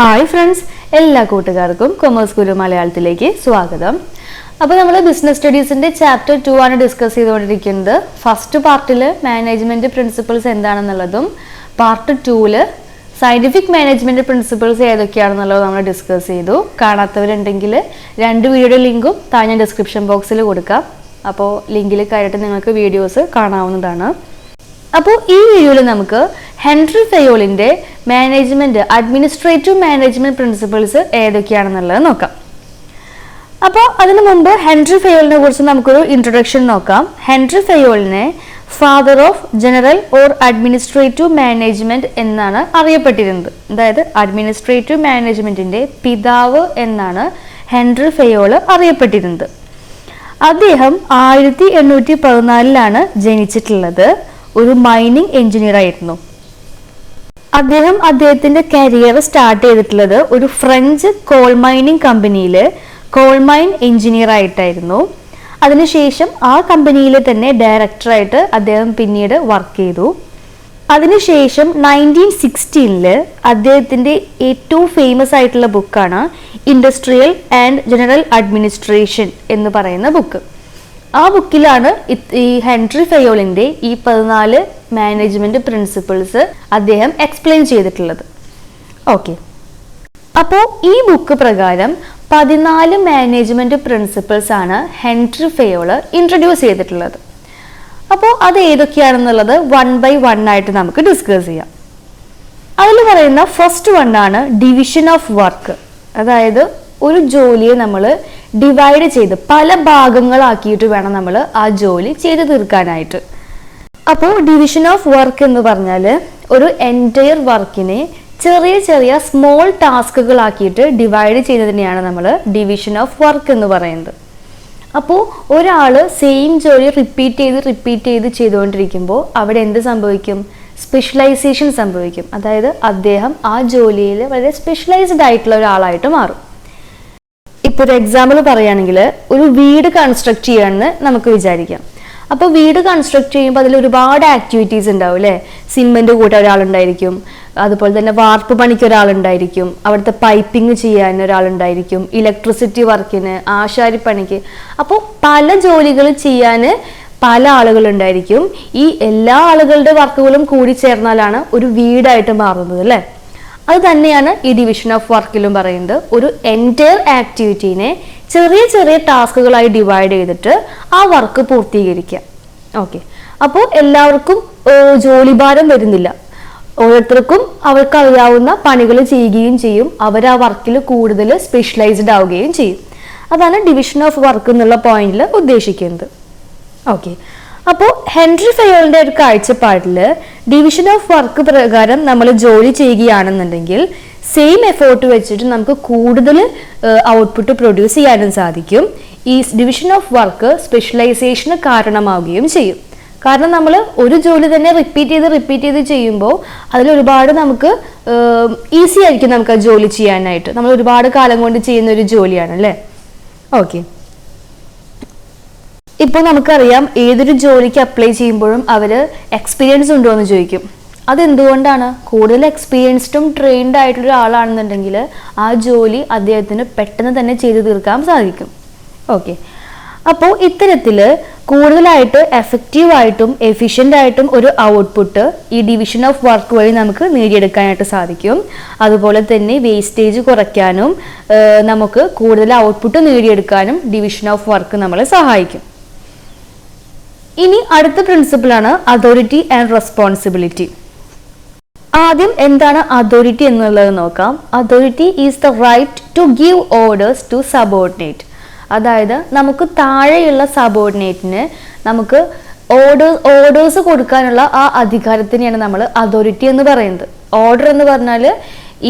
Hi friends, എല്ലാ കൂട്ടുകാർക്കും commerce ഗുരു മലയാളത്തിലേക്ക് സ്വാഗതം. അപ്പോൾ നമ്മൾ ബിസിനസ് സ്റ്റഡീസിൻ്റെ ചാപ്റ്റർ 2 ആണ് ഡിസ്കസ് ചെയ്തുകൊണ്ടിരിക്കുന്നത്. ഫസ്റ്റ് പാർട്ടിൽ മാനേജ്മെൻറ്റ് പ്രിൻസിപ്പിൾസ് എന്താണെന്നുള്ളതും പാർട്ട് 2-ൽ സയൻറ്റിഫിക് മാനേജ്മെൻറ്റ് പ്രിൻസിപ്പിൾസ് ഏതൊക്കെയാണെന്നുള്ളത് നമ്മൾ ഡിസ്കസ് ചെയ്തു. കാണാത്തവരുണ്ടെങ്കിൽ 2 വീഡിയോയുടെ ലിങ്കും താഴെ ഡിസ്ക്രിപ്ഷൻ ബോക്സിൽ കൊടുക്കാം. അപ്പോൾ ലിങ്കിൽ കയറിയിട്ട് നിങ്ങൾക്ക് വീഡിയോസ് കാണാവുന്നതാണ്. അപ്പോൾ ഈ വീഡിയോയിൽ നമുക്ക് ഹെൻറി ഫയോളിൻ്റെ അഡ്മിനിസ്ട്രേറ്റീവ് മാനേജ്മെൻറ്റ് പ്രിൻസിപ്പിൾസ് ഏതൊക്കെയാണെന്നുള്ളത് നോക്കാം. അപ്പോൾ അതിനു മുമ്പ് ഹെൻറി ഫയോളിനെ കുറിച്ച് നമുക്കൊരു ഇൻട്രൊഡക്ഷൻ നോക്കാം. ഹെൻറി ഫയോളിനെ father of general or administrative management എന്നാണ് അറിയപ്പെട്ടിരുന്നത്. അതായത് അഡ്മിനിസ്ട്രേറ്റീവ് മാനേജ്മെൻറ്റിൻ്റെ പിതാവ് എന്നാണ് ഹെൻറി ഫയോൾ അറിയപ്പെട്ടിരുന്നത്. അദ്ദേഹം 1814 ജനിച്ചിട്ടുള്ളത്. ഒരു മൈനിങ് എഞ്ചിനീയർ ആയിരുന്നു. അദ്ദേഹത്തിന്റെ കരിയർ സ്റ്റാർട്ട് ചെയ്തിട്ടുള്ളത് ഒരു ഫ്രഞ്ച് കോൾ മൈനിങ് കമ്പനിയിൽ കോൾ മൈൻ എഞ്ചിനീയർ ആയിട്ടായിരുന്നു. അതിനുശേഷം ആ കമ്പനിയിൽ തന്നെ ഡയറക്ടറായിട്ട് അദ്ദേഹം പിന്നീട് വർക്ക് ചെയ്തു. അതിനുശേഷം 1916 അദ്ദേഹത്തിന്റെ ഏറ്റവും ഫേമസ് ആയിട്ടുള്ള ബുക്കാണ് ഇൻഡസ്ട്രിയൽ ആൻഡ് ജനറൽ അഡ്മിനിസ്ട്രേഷൻ എന്ന് പറയുന്ന ബുക്ക്. ആ ബുക്കിലാണ് ഈ ഹെൻറി ഫയോളിൻ്റെ ഈ 14 മാനേജ്മെൻറ്റ് പ്രിൻസിപ്പിൾസ് അദ്ദേഹം എക്സ്പ്ലെയിൻ ചെയ്തിട്ടുള്ളത്. ഓക്കെ, അപ്പോൾ ഈ ബുക്ക് പ്രകാരം 14 മാനേജ്മെൻറ്റ് പ്രിൻസിപ്പിൾസ് ആണ് ഹെൻറി ഫയോൾ ഇൻട്രൊഡ്യൂസ് ചെയ്തിട്ടുള്ളത്. അപ്പോൾ അത് ഏതൊക്കെയാണെന്നുള്ളത് 1 by 1 ആയിട്ട് നമുക്ക് ഡിസ്കസ് ചെയ്യാം. അതിൽ പറയുന്ന ഫസ്റ്റ് വണ്ണാണ് ഡിവിഷൻ ഓഫ് വർക്ക്. അതായത് ഒരു ജോലിയെ നമ്മൾ ഡിവൈഡ് ചെയ്ത് പല ഭാഗങ്ങളാക്കിയിട്ട് വേണം നമ്മൾ ആ ജോലി ചെയ്ത് തീർക്കാനായിട്ട്. അപ്പോൾ ഡിവിഷൻ ഓഫ് വർക്ക് എന്ന് പറഞ്ഞാൽ ഒരു എൻറ്റയർ വർക്കിനെ ചെറിയ ചെറിയ സ്മോൾ ടാസ്കുകളാക്കിയിട്ട് ഡിവൈഡ് ചെയ്യുന്നതിനെയാണ് നമ്മൾ ഡിവിഷൻ ഓഫ് വർക്ക് എന്ന് പറയുന്നത്. അപ്പോൾ ഒരാൾ സെയിം ജോലി റിപ്പീറ്റ് ചെയ്ത് ചെയ്തുകൊണ്ടിരിക്കുമ്പോൾ അവിടെ എന്ത് സംഭവിക്കും? സ്പെഷ്യലൈസേഷൻ സംഭവിക്കും. അതായത് അദ്ദേഹം ആ ജോലിയിൽ വളരെ സ്പെഷ്യലൈസ്ഡ് ആയിട്ടുള്ള ഒരാളായിട്ട് മാറും. ഇപ്പോൾ ഒരു എക്സാമ്പിൾ പറയുകയാണെങ്കിൽ ഒരു വീട് കൺസ്ട്രക്ട് ചെയ്യാമെന്ന് നമുക്ക് വിചാരിക്കാം. അപ്പോൾ വീട് കൺസ്ട്രക്ട് ചെയ്യുമ്പോൾ അതിൽ ഒരുപാട് ആക്ടിവിറ്റീസ് ഉണ്ടാവും അല്ലേ? സിമെൻറ്റ് കൂട്ടാൻ ഒരാളുണ്ടായിരിക്കും, അതുപോലെ തന്നെ വാർപ്പ് പണിക്ക് ഒരാളുണ്ടായിരിക്കും, അവിടുത്തെ പൈപ്പിംഗ് ചെയ്യാൻ ഒരാളുണ്ടായിരിക്കും, ഇലക്ട്രിസിറ്റി വർക്കിന്, ആശാരിപ്പണിക്ക്. അപ്പോൾ പല ജോലികൾ ചെയ്യാൻ പല ആളുകളുണ്ടായിരിക്കും. ഈ എല്ലാ ആളുകളുടെ വർക്കുകളും കൂടി ചേർന്നാലാണ് ഒരു വീടായിട്ട് മാറുന്നത് അല്ലേ? അത് തന്നെയാണ് ഈ ഡിവിഷൻ ഓഫ് വർക്കിലും പറയുന്നത്. ഒരു എൻറ്റയർ ആക്ടിവിറ്റീനെ ചെറിയ ചെറിയ ടാസ്കുകളായി ഡിവൈഡ് ചെയ്തിട്ട് ആ വർക്ക് പൂർത്തീകരിക്കുക. ഓക്കെ, അപ്പോൾ എല്ലാവർക്കും ജോലിഭാരം വരുന്നില്ല. ഓരോരുത്തർക്കും അവർക്ക് അറിയാവുന്ന പണികൾ ചെയ്യുകയും ചെയ്യും. അവർ ആ വർക്കിൽ കൂടുതൽ സ്പെഷ്യലൈസ്ഡ് ആവുകയും ചെയ്യും. അതാണ് ഡിവിഷൻ ഓഫ് വർക്ക് എന്നുള്ള പോയിന്റിൽ ഉദ്ദേശിക്കുന്നത്. ഓക്കെ, അപ്പോൾ ഹെൻറി ഫയോളിൻ്റെ ഒരു കാഴ്ചപ്പാടിൽ ഡിവിഷൻ ഓഫ് വർക്ക് പ്രകാരം നമ്മൾ ജോലി ചെയ്യുകയാണെന്നുണ്ടെങ്കിൽ സെയിം എഫേർട്ട് വെച്ചിട്ട് നമുക്ക് കൂടുതൽ ഔട്ട്പുട്ട് പ്രൊഡ്യൂസ് ചെയ്യാനും സാധിക്കും. ഈ ഡിവിഷൻ ഓഫ് വർക്ക് സ്പെഷ്യലൈസേഷന് കാരണമാവുകയും ചെയ്യും. കാരണം നമ്മൾ ഒരു ജോലി തന്നെ റിപ്പീറ്റ് ചെയ്ത് ചെയ്യുമ്പോൾ അതിലൊരുപാട് നമുക്ക് ഈസി ആയിരിക്കും നമുക്ക് ആ ജോലി ചെയ്യാനായിട്ട്. നമ്മൾ ഒരുപാട് കാലം കൊണ്ട് ചെയ്യുന്ന ഒരു ജോലിയാണ് അല്ലേ? ഓക്കെ, ഇപ്പോൾ നമുക്കറിയാം ഏതൊരു ജോലിക്ക് അപ്ലൈ ചെയ്യുമ്പോഴും അവർ എക്സ്പീരിയൻസ് ഉണ്ടോ എന്ന് ചോദിക്കും. അതെന്തുകൊണ്ടാണ്? കൂടുതൽ എക്സ്പീരിയൻസ്ഡും ട്രെയിൻഡ് ആയിട്ടുള്ള ഒരാളാണെന്നുണ്ടെങ്കിൽ ആ ജോലി അദ്ദേഹത്തിന് പെട്ടെന്ന് തന്നെ ചെയ്തു തീർക്കാൻ സാധിക്കും. ഓക്കെ, അപ്പോൾ ഇത്തരത്തിൽ കൂടുതലായിട്ട് എഫക്റ്റീവായിട്ടും എഫിഷ്യൻ്റ് ഒരു ഔട്ട്പുട്ട് ഈ ഡിവിഷൻ ഓഫ് വർക്ക് വഴി നമുക്ക് നേടിയെടുക്കാനായിട്ട് സാധിക്കും. അതുപോലെ തന്നെ വേസ്റ്റേജ് കുറയ്ക്കാനും നമുക്ക് കൂടുതൽ ഔട്ട്പുട്ട് നേടിയെടുക്കാനും ഡിവിഷൻ ഓഫ് വർക്ക് നമ്മളെ സഹായിക്കും. ഇനി അടുത്ത പ്രിൻസിപ്പിളാണ് അതോറിറ്റി ആൻഡ് റെസ്പോൺസിബിലിറ്റി. ആദ്യം എന്താണ് അതോറിറ്റി എന്നുള്ളത് നോക്കാം. Authority is the right to give orders to subordinate. അതായത് നമുക്ക് താഴെയുള്ള സബോർഡിനേറ്റിന് നമുക്ക് ഓർഡേഴ്സ് കൊടുക്കാനുള്ള ആ അധികാരത്തിനെയാണ് നമ്മൾ അതോറിറ്റി എന്ന് പറയുന്നത്. ഓർഡർ എന്ന് പറഞ്ഞാൽ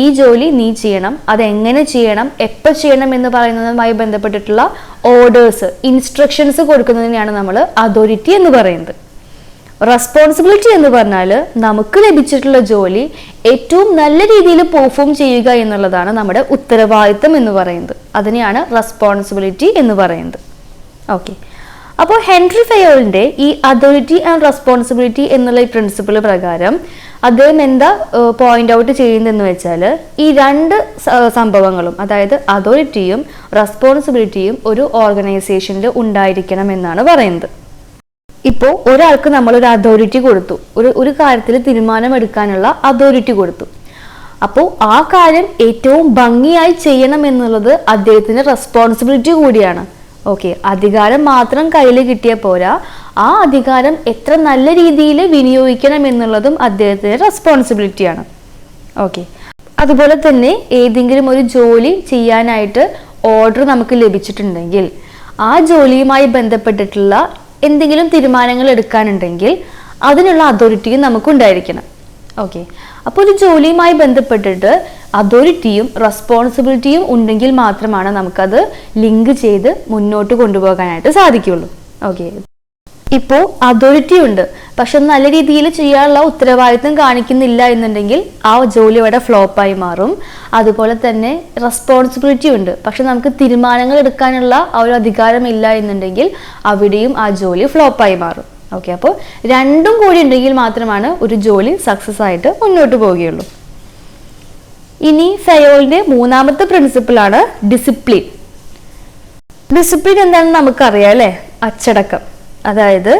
ഈ ജോലി നീ ചെയ്യണം, അതെങ്ങനെ ചെയ്യണം, എപ്പോൾ ചെയ്യണം എന്ന് പറയുന്നതുമായി ബന്ധപ്പെട്ടിട്ടുള്ള ഓർഡേഴ്സ്, ഇൻസ്ട്രക്ഷൻസ് കൊടുക്കുന്നതിനെയാണ് നമ്മൾ അതോറിറ്റി എന്ന് പറയുന്നത്. റെസ്പോൺസിബിലിറ്റി എന്ന് പറഞ്ഞാൽ നമുക്ക് ലഭിച്ചിട്ടുള്ള ജോലി ഏറ്റവും നല്ല രീതിയിൽ പെർഫോം ചെയ്യുക എന്നുള്ളതാണ് നമ്മുടെ ഉത്തരവാദിത്തം എന്ന് പറയുന്നത്. അതിനെയാണ് റെസ്പോൺസിബിലിറ്റി എന്ന് പറയുന്നത്. ഓക്കെ, അപ്പോൾ ഹെൻറി ഫയോളിന്റെ ഈ അതോറിറ്റി ആൻഡ് റെസ്പോൺസിബിലിറ്റി എന്നുള്ള ഈ പ്രിൻസിപ്പിൾ പ്രകാരം അദ്ദേഹം എന്താ പോയിന്റ് ഔട്ട് ചെയ്യുന്നതെന്ന് വെച്ചാൽ ഈ രണ്ട് സംഭവങ്ങളും, അതായത് അതോറിറ്റിയും റെസ്പോൺസിബിലിറ്റിയും ഒരു ഓർഗനൈസേഷനിൽ ഉണ്ടായിരിക്കണം എന്നാണ് പറയുന്നത്. ഇപ്പോൾ ഒരാൾക്ക് നമ്മളൊരു അതോറിറ്റി കൊടുത്തു, ഒരു കാര്യത്തിൽ തീരുമാനമെടുക്കാനുള്ള അതോറിറ്റി കൊടുത്തു. അപ്പോൾ ആ കാര്യം ഏറ്റവും ഭംഗിയായി ചെയ്യണം എന്നുള്ളത് അദ്ദേഹത്തിന്റെ റെസ്പോൺസിബിലിറ്റി കൂടിയാണ്. ഓക്കെ, അധികാരം മാത്രം കയ്യിൽ കിട്ടിയ പോരാ, ആ അധികാരം എത്ര നല്ല രീതിയിൽ വിനിയോഗിക്കണം എന്നുള്ളതും അദ്ദേഹത്തിന്റെ റെസ്പോൺസിബിലിറ്റിയാണ്. ഓക്കെ, അതുപോലെ തന്നെ ഏതെങ്കിലും ഒരു ജോലി ചെയ്യാനായിട്ട് ഓർഡർ നമുക്ക് ലഭിച്ചിട്ടുണ്ടെങ്കിൽ ആ ജോലിയുമായി ബന്ധപ്പെട്ടിട്ടുള്ള എന്തെങ്കിലും തീരുമാനങ്ങൾ എടുക്കാനുണ്ടെങ്കിൽ അതിനുള്ള അതോറിറ്റിയും നമുക്കുണ്ടായിരിക്കണം. ഓക്കെ, അപ്പോൾ ഒരു ജോലിയുമായി ബന്ധപ്പെട്ടിട്ട് അതോറിറ്റിയും റെസ്പോൺസിബിലിറ്റിയും ഉണ്ടെങ്കിൽ മാത്രമാണ് നമുക്കത് ലിങ്ക് ചെയ്ത് മുന്നോട്ട് കൊണ്ടുപോകാനായിട്ട് സാധിക്കുള്ളൂ. ഓക്കെ, ഇപ്പോൾ അതോറിറ്റി ഉണ്ട്, പക്ഷെ നല്ല രീതിയിൽ ചെയ്യാനുള്ള ഉത്തരവാദിത്വം കാണിക്കുന്നില്ല എന്നുണ്ടെങ്കിൽ ആ ജോലി അവിടെ ഫ്ലോപ്പായി മാറും. അതുപോലെ തന്നെ റെസ്പോൺസിബിലിറ്റി ഉണ്ട്, പക്ഷെ നമുക്ക് തീരുമാനങ്ങൾ എടുക്കാനുള്ള ആ ഒരു അധികാരം ഇല്ല എന്നുണ്ടെങ്കിൽ അവിടെയും ആ ജോലി ഫ്ലോപ്പായി മാറും. ഓക്കെ, അപ്പോൾ രണ്ടും കൂടി ഉണ്ടെങ്കിൽ മാത്രമാണ് ഒരു ജോലി സക്സസ് ആയിട്ട് മുന്നോട്ട് പോവുകയുള്ളൂ. ഇനി ഫയോളിന്റെ മൂന്നാമത്തെ പ്രിൻസിപ്പിളാണ് ഡിസിപ്ലിൻ. ഡിസിപ്ലിൻ എന്താണെന്ന് നമുക്കറിയാം അല്ലേ? അച്ചടക്കം. അതായത്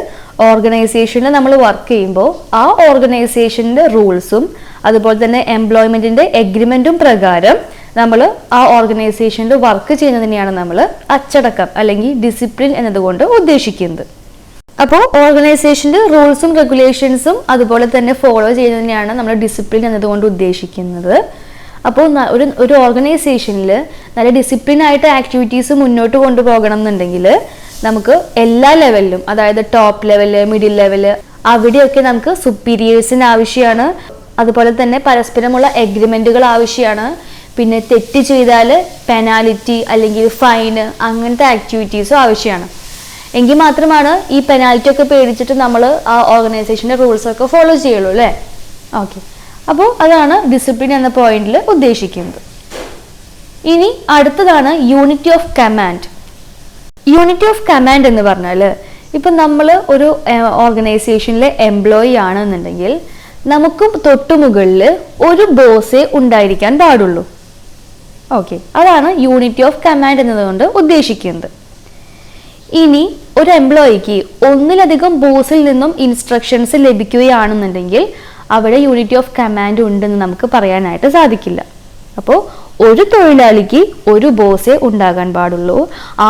ഓർഗനൈസേഷനിൽ നമ്മൾ വർക്ക് ചെയ്യുമ്പോൾ ആ ഓർഗനൈസേഷൻ്റെ റൂൾസും അതുപോലെ തന്നെ എംപ്ലോയ്മെന്റിന്റെ എഗ്രിമെന്റും പ്രകാരം നമ്മൾ ആ ഓർഗനൈസേഷനിൽ വർക്ക് ചെയ്യുന്നതിനെയാണ് നമ്മൾ അച്ചടക്കം അല്ലെങ്കിൽ ഡിസിപ്ലിൻ എന്നതുകൊണ്ട് ഉദ്ദേശിക്കുന്നത്. അപ്പോൾ ഓർഗനൈസേഷൻ്റെ റൂൾസും റെഗുലേഷൻസും അതുപോലെ തന്നെ ഫോളോ ചെയ്യുന്നതിനെയാണ് നമ്മൾ ഡിസിപ്ലിൻ എന്നതുകൊണ്ട് ഉദ്ദേശിക്കുന്നത്. അപ്പോൾ ഒരു ഓർഗനൈസേഷനിൽ നല്ല ഡിസിപ്ലിനായിട്ട് ആക്ടിവിറ്റീസ് മുന്നോട്ട് കൊണ്ടുപോകണം എന്നുണ്ടെങ്കിൽ നമുക്ക് എല്ലാ ലെവലിലും, അതായത് ടോപ്പ് ലെവല്, മിഡിൽ ലെവല്, അവിടെയൊക്കെ നമുക്ക് സുപ്പീരിയേഴ്സിന് ആവശ്യമാണ്. അതുപോലെ തന്നെ പരസ്പരമുള്ള എഗ്രിമെന്റുകൾ ആവശ്യമാണ്. പിന്നെ തെറ്റ് ചെയ്താൽ പെനാലിറ്റി അല്ലെങ്കിൽ ഫൈന് അങ്ങനത്തെ ആക്ടിവിറ്റീസും ആവശ്യമാണ്. എങ്കിൽ മാത്രമാണ് ഈ പെനാൽറ്റി ഒക്കെ പേടിച്ചിട്ട് നമ്മൾ ആ ഓർഗനൈസേഷൻ്റെ റൂൾസൊക്കെ ഫോളോ ചെയ്യുള്ളൂ അല്ലേ? ഓക്കെ, അപ്പോൾ അതാണ് ഡിസിപ്ലിൻ എന്ന പോയിന്റിൽ ഉദ്ദേശിക്കുന്നത്. ഇനി അടുത്തതാണ് unity of command. Unity of command എന്ന് പറഞ്ഞാൽ ഇപ്പം നമ്മൾ ഒരു ഓർഗനൈസേഷനിലെ എംപ്ലോയി ആണെന്നുണ്ടെങ്കിൽ നമുക്കും തൊട്ടുമുകളിൽ ഒരു ബോസേ ഉണ്ടായിരിക്കാൻ പാടുള്ളൂ. ഓക്കെ, അതാണ് യൂണിറ്റി ഓഫ് കമാൻഡ് എന്നതുകൊണ്ട് ഉദ്ദേശിക്കുന്നത്. ഇനി ഒരു എംപ്ലോയിക്ക് ഒന്നിലധികം ബോസിൽ നിന്നും ഇൻസ്ട്രക്ഷൻസ് ലഭിക്കുകയാണെന്നുണ്ടെങ്കിൽ അവിടെ യൂണിറ്റി ഓഫ് കമാൻഡ് ഉണ്ടെന്ന് നമുക്ക് പറയാനായിട്ട് സാധിക്കില്ല. അപ്പോൾ ഒരു തൊഴിലാളിക്ക് ഒരു ബോസേ ഉണ്ടാകാൻ പാടുള്ളൂ.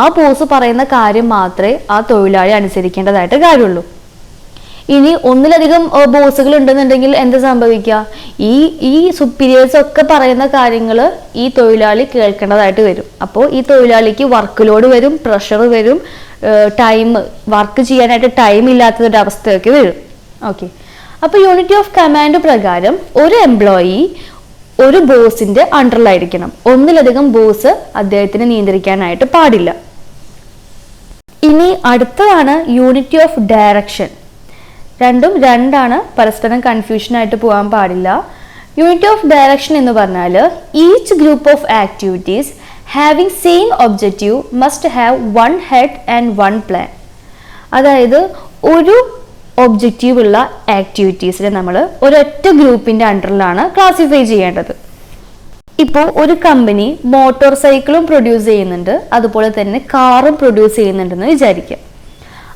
ആ ബോസ് പറയുന്ന കാര്യം മാത്രമേ ആ തൊഴിലാളി അനുസരിക്കേണ്ടതായിട്ട് കാര്യമുള്ളൂ. ഇനി ഒന്നിലധികം ബോസുകൾ ഉണ്ടെന്നുണ്ടെങ്കിൽ എന്ത് സംഭവിക്കുക? ഈ സുപ്പീരിയേഴ്സ് ഒക്കെ പറയുന്ന കാര്യങ്ങൾ ഈ തൊഴിലാളി കേൾക്കേണ്ടതായിട്ട് വരും. അപ്പോൾ ഈ തൊഴിലാളിക്ക് വർക്ക് ലോഡ് വരും, പ്രഷർ വരും, വർക്ക് ചെയ്യാനായിട്ട് ടൈം ഇല്ലാത്തൊരവസ്ഥയൊക്കെ വരും. ഓക്കെ, അപ്പോൾ യൂണിറ്റി ഓഫ് കമാൻഡ് പ്രകാരം ഒരു എംപ്ലോയി ഒരു ബോസിന്റെ അണ്ടറിലായിരിക്കണം. ഒന്നിലധികം ബോസ് അദ്ദേഹത്തിന് നിയന്ത്രിക്കാനായിട്ട് പാടില്ല. ഇനി അടുത്തതാണ് യൂണിറ്റി ഓഫ് ഡയറക്ഷൻ. രണ്ടും രണ്ടാണ്, പരസ്പരം കൺഫ്യൂഷൻ ആയിട്ട് പോകാൻ പാടില്ല. യൂണിറ്റി ഓഫ് ഡയറക്ഷൻ എന്ന് പറഞ്ഞാൽ each group of activities having same objective must have one head and one plan. അതായത് ഒരു ഒബ്ജക്റ്റീവ് ഉള്ള ആക്ടിവിറ്റീസിനെ നമ്മൾ ഒരൊറ്റ ഗ്രൂപ്പിന്റെ അണ്ടറിലാണ് ക്ലാസിഫൈ ചെയ്യേണ്ടത്. ഇപ്പോൾ ഒരു കമ്പനി മോട്ടോർ സൈക്കിളും പ്രൊഡ്യൂസ് ചെയ്യുന്നുണ്ട്, അതുപോലെ തന്നെ കാറും പ്രൊഡ്യൂസ് ചെയ്യുന്നുണ്ടെന്ന് വിചാരിക്കാം.